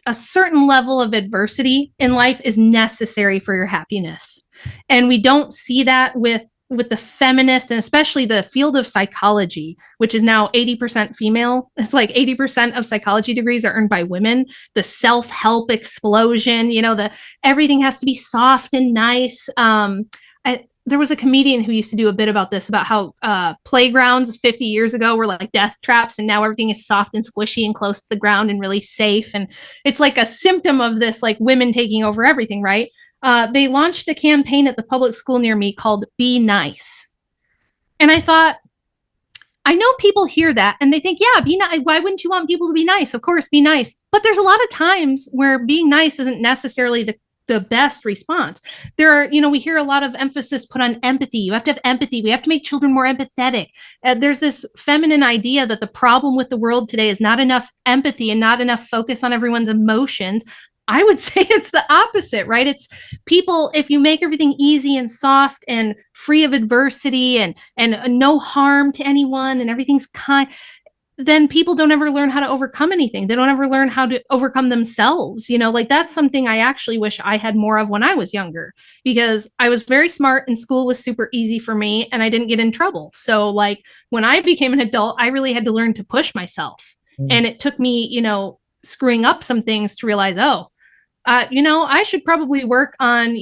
a certain level of adversity in life is necessary for your happiness. And we don't see that with the feminist and especially the field of psychology, which is now 80% female. It's like 80% of psychology degrees are earned by women. The self-help explosion, the everything has to be soft and nice. There was a comedian who used to do a bit about this, about how playgrounds 50 years ago were like death traps, and now everything is soft and squishy and close to the ground and really safe. And it's like a symptom of this, like women taking over everything, right? They launched a campaign at the public school near me called Be Nice. And I thought, I know people hear that and they think, yeah, be nice. Why wouldn't you want people to be nice? Of course, be nice. But there's a lot of times where being nice isn't necessarily the best response. There are, we hear a lot of emphasis put on empathy. You have to have empathy. We have to make children more empathetic. There's this feminine idea that the problem with the world today is not enough empathy and not enough focus on everyone's emotions. I would say it's the opposite, right? It's people, if you make everything easy and soft and free of adversity and no harm to anyone and everything's kind, then people don't ever learn how to overcome anything. They don't ever learn how to overcome themselves. Like that's something I actually wish I had more of when I was younger, because I was very smart and school was super easy for me and I didn't get in trouble. So like when I became an adult, I really had to learn to push myself. And it took me, screwing up some things to realize, I should probably work on,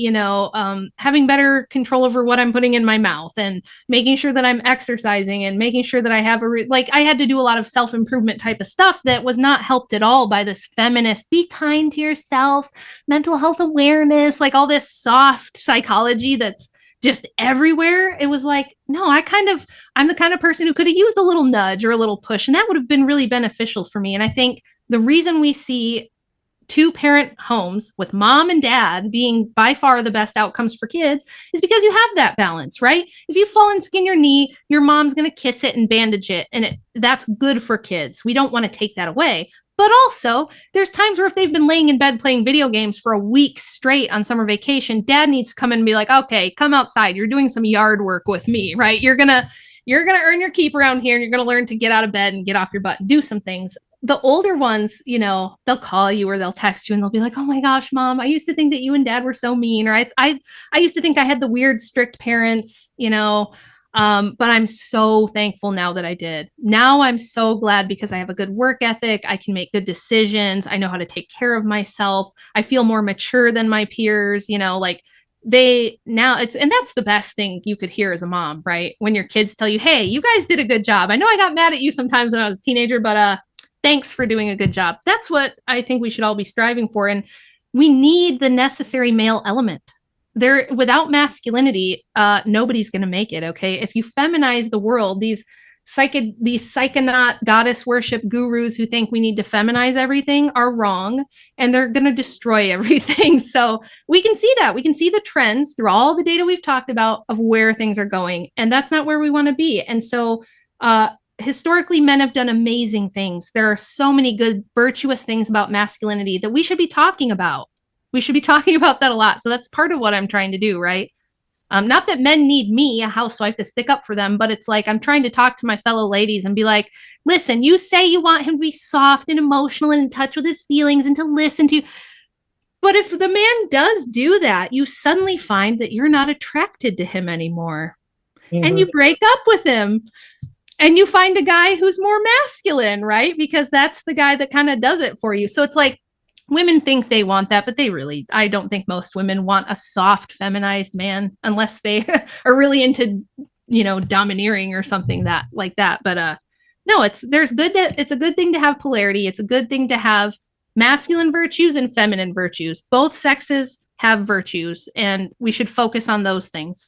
having better control over what I'm putting in my mouth and making sure that I'm exercising and making sure that I have I had to do a lot of self-improvement type of stuff that was not helped at all by this feminist, be kind to yourself, mental health awareness, like all this soft psychology that's just everywhere. It was like, no, I'm the kind of person who could have used a little nudge or a little push, and that would have been really beneficial for me. And I think the reason we see two-parent homes with mom and dad being by far the best outcomes for kids is because you have that balance, right? If you fall and skin your knee, your mom's going to kiss it and bandage it, and that's good for kids. We don't want to take that away. But also, there's times where if they've been laying in bed playing video games for a week straight on summer vacation, dad needs to come in and be like, okay, come outside. You're doing some yard work with me, right? You're going to earn your keep around here, and you're going to learn to get out of bed and get off your butt and do some things. The older ones, they'll call you or they'll text you and they'll be like, oh my gosh, mom, I used to think that you and dad were so mean. Or I used to think I had the weird, strict parents, but I'm so thankful now that I did. Now I'm so glad because I have a good work ethic. I can make good decisions. I know how to take care of myself. I feel more mature than my peers, and that's the best thing you could hear as a mom, right? When your kids tell you, hey, you guys did a good job. I know I got mad at you sometimes when I was a teenager, but, thanks for doing a good job. That's what I think we should all be striving for. And we need the necessary male element. Without masculinity, nobody's going to make it, okay? If you feminize the world, these psychonaut goddess worship gurus who think we need to feminize everything are wrong, and they're going to destroy everything. So we can see that. We can see the trends through all the data we've talked about of where things are going, and that's not where we want to be. And so, historically, men have done amazing things. There are so many good, virtuous things about masculinity that we should be talking about. We should be talking about that a lot. So that's part of what I'm trying to do, right? Not that men need me, a housewife, to stick up for them, but it's like I'm trying to talk to my fellow ladies and be like, listen, you say you want him to be soft and emotional and in touch with his feelings and to listen to you. But if the man does do that, you suddenly find that you're not attracted to him anymore. And you break up with him. And you find a guy who's more masculine, right? Because that's the guy that kind of does it for you. So it's like women think they want that, but I don't think most women want a soft, feminized man unless they are really into, domineering or something like that. But no, it's a good thing to have polarity. It's a good thing to have masculine virtues and feminine virtues. Both sexes have virtues, and we should focus on those things.